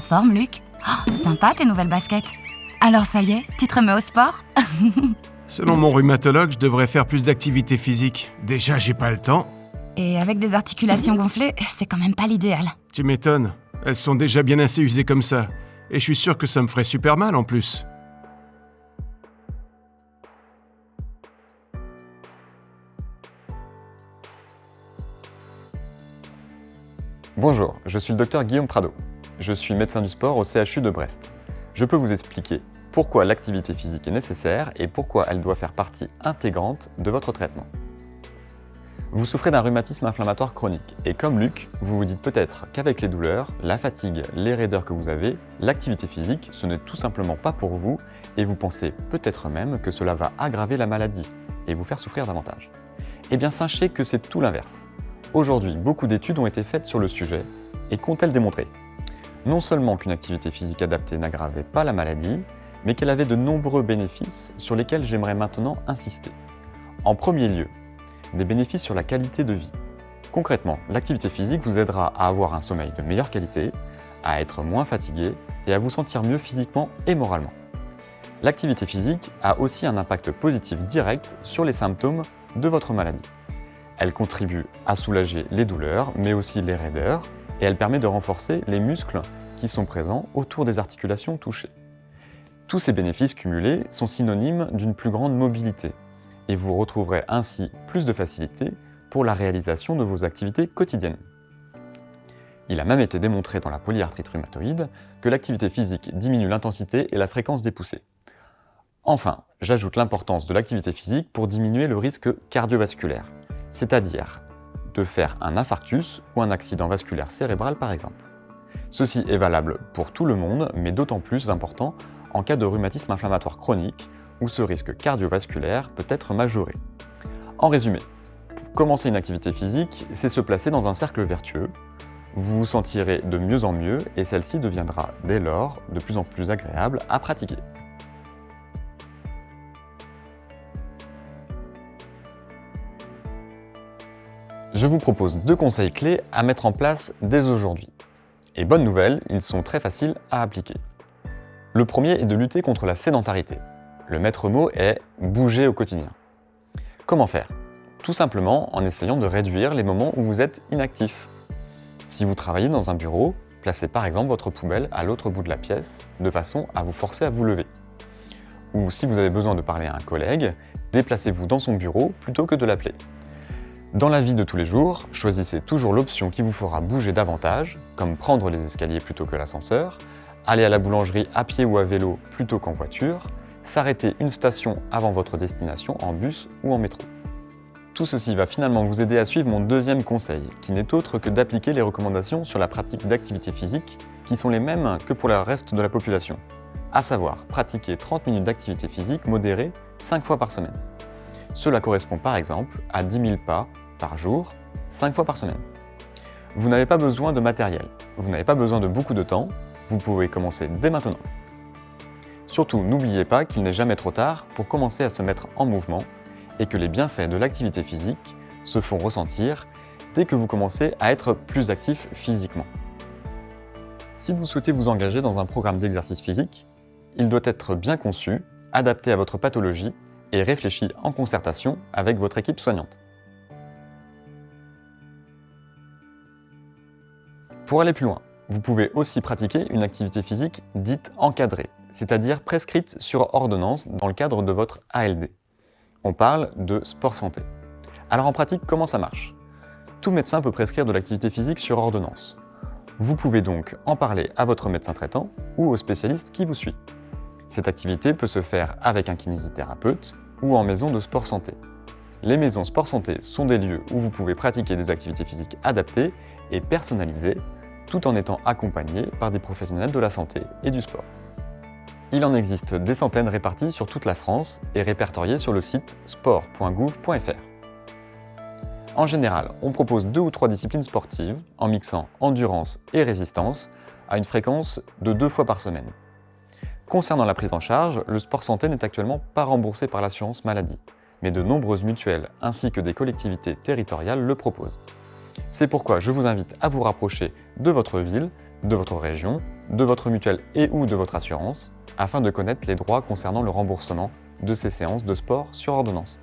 forme, Luc? Oh, sympa tes nouvelles baskets. Alors ça y est, tu te remets au sport? Selon mon rhumatologue, je devrais faire plus d'activité physique. Déjà, j'ai pas le temps. Et avec des articulations gonflées, c'est quand même pas l'idéal. Tu m'étonnes. Elles sont déjà bien assez usées comme ça. Et je suis sûr que ça me ferait super mal en plus. Bonjour, je suis le docteur Guillaume Prado. Je suis médecin du sport au CHU de Brest. Je peux vous expliquer pourquoi l'activité physique est nécessaire et pourquoi elle doit faire partie intégrante de votre traitement. Vous souffrez d'un rhumatisme inflammatoire chronique et comme Luc, vous vous dites peut-être qu'avec les douleurs, la fatigue, les raideurs que vous avez, l'activité physique, ce n'est tout simplement pas pour vous et vous pensez peut-être même que cela va aggraver la maladie et vous faire souffrir davantage. Eh bien sachez que c'est tout l'inverse. Aujourd'hui, beaucoup d'études ont été faites sur le sujet et qu'ont-elles démontré? Non seulement qu'une activité physique adaptée n'aggravait pas la maladie, mais qu'elle avait de nombreux bénéfices sur lesquels j'aimerais maintenant insister. En premier lieu, des bénéfices sur la qualité de vie. Concrètement, l'activité physique vous aidera à avoir un sommeil de meilleure qualité, à être moins fatigué et à vous sentir mieux physiquement et moralement. L'activité physique a aussi un impact positif direct sur les symptômes de votre maladie. Elle contribue à soulager les douleurs, mais aussi les raideurs, et elle permet de renforcer les muscles qui sont présents autour des articulations touchées. Tous ces bénéfices cumulés sont synonymes d'une plus grande mobilité, et vous retrouverez ainsi plus de facilité pour la réalisation de vos activités quotidiennes. Il a même été démontré dans la polyarthrite rhumatoïde que l'activité physique diminue l'intensité et la fréquence des poussées. Enfin, j'ajoute l'importance de l'activité physique pour diminuer le risque cardiovasculaire, c'est-à-dire de faire un infarctus ou un accident vasculaire cérébral par exemple. Ceci est valable pour tout le monde, mais d'autant plus important en cas de rhumatisme inflammatoire chronique où ce risque cardiovasculaire peut être majoré. En résumé, pour commencer une activité physique, c'est se placer dans un cercle vertueux. Vous vous sentirez de mieux en mieux et celle-ci deviendra dès lors de plus en plus agréable à pratiquer. Je vous propose 2 conseils clés à mettre en place dès aujourd'hui. Et bonne nouvelle, ils sont très faciles à appliquer. Le premier est de lutter contre la sédentarité. Le maître mot est bouger au quotidien. Comment faire? Tout simplement en essayant de réduire les moments où vous êtes inactif. Si vous travaillez dans un bureau, placez par exemple votre poubelle à l'autre bout de la pièce, de façon à vous forcer à vous lever. Ou si vous avez besoin de parler à un collègue, déplacez-vous dans son bureau plutôt que de l'appeler. Dans la vie de tous les jours, choisissez toujours l'option qui vous fera bouger davantage, comme prendre les escaliers plutôt que l'ascenseur, aller à la boulangerie à pied ou à vélo plutôt qu'en voiture, s'arrêter une station avant votre destination en bus ou en métro. Tout ceci va finalement vous aider à suivre mon deuxième conseil, qui n'est autre que d'appliquer les recommandations sur la pratique d'activité physique, qui sont les mêmes que pour le reste de la population, à savoir pratiquer 30 minutes d'activité physique modérée 5 fois par semaine. Cela correspond par exemple à 10 000 pas par jour, 5 fois par semaine. Vous n'avez pas besoin de matériel, vous n'avez pas besoin de beaucoup de temps, vous pouvez commencer dès maintenant. Surtout, n'oubliez pas qu'il n'est jamais trop tard pour commencer à se mettre en mouvement et que les bienfaits de l'activité physique se font ressentir dès que vous commencez à être plus actif physiquement. Si vous souhaitez vous engager dans un programme d'exercice physique, il doit être bien conçu, adapté à votre pathologie et réfléchi en concertation avec votre équipe soignante. Pour aller plus loin, vous pouvez aussi pratiquer une activité physique dite encadrée, c'est-à-dire prescrite sur ordonnance dans le cadre de votre ALD. On parle de sport santé. Alors en pratique, comment ça marche? Tout médecin peut prescrire de l'activité physique sur ordonnance. Vous pouvez donc en parler à votre médecin traitant ou au spécialiste qui vous suit. Cette activité peut se faire avec un kinésithérapeute ou en maison de sport santé. Les maisons sport santé sont des lieux où vous pouvez pratiquer des activités physiques adaptées et personnalisées, tout en étant accompagné par des professionnels de la santé et du sport. Il en existe des centaines réparties sur toute la France et répertoriées sur le site sport.gouv.fr. En général, on propose 2 ou 3 disciplines sportives en mixant endurance et résistance à une fréquence de 2 fois par semaine. Concernant la prise en charge, le sport santé n'est actuellement pas remboursé par l'assurance maladie, mais de nombreuses mutuelles ainsi que des collectivités territoriales le proposent. C'est pourquoi je vous invite à vous rapprocher de votre ville de votre région, de votre mutuelle et ou de votre assurance, afin de connaître les droits concernant le remboursement de ces séances de sport sur ordonnance.